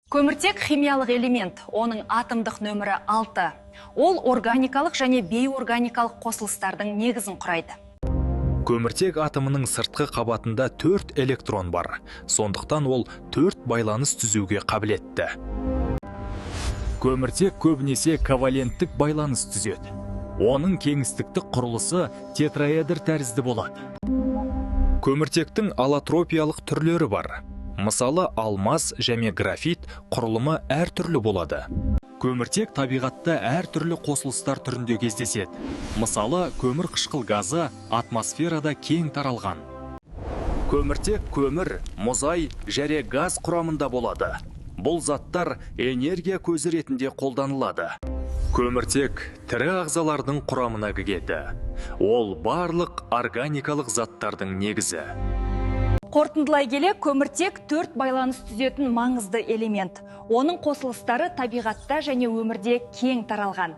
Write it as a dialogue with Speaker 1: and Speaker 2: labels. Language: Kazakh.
Speaker 1: Көміртек химиялық элемент, оның атомдық нөмірі 6. Ол органикалық және бейорганикалық қосылыстардың негізін құрайды.
Speaker 2: Көміртек атомының сыртқы қабатында 4 электрон бар. Сондықтан ол 4 байланыс түзуге қабілетті. Көміртек көбінесе коваленттік байланыс түзеді. Оның кеңістіктік құрылысы тетраэдр тәрізді болады. Көміртектің аллотропиялық түрлері бар. Мысалы, алмаз және графит құрылымы әртүрлі болады. Көміртек табиғатта әртүрлі қосылыстар түрінде кездеседі. Мысалы, көмір қышқыл газы атмосферада кең таралған. Көміртек көмір, мұзай және газ құрамында болады. Бұл заттар энергия көзі ретінде қолданылады. Көміртек тірі ағзалардың құрамына кіреді. Ол барлық органикалық заттардың негізі.
Speaker 1: Қорытындылай келе, көміртек 4 байланыс түзетін маңызды элемент. Оның қосылыстары табиғатта және өмірде кең таралған.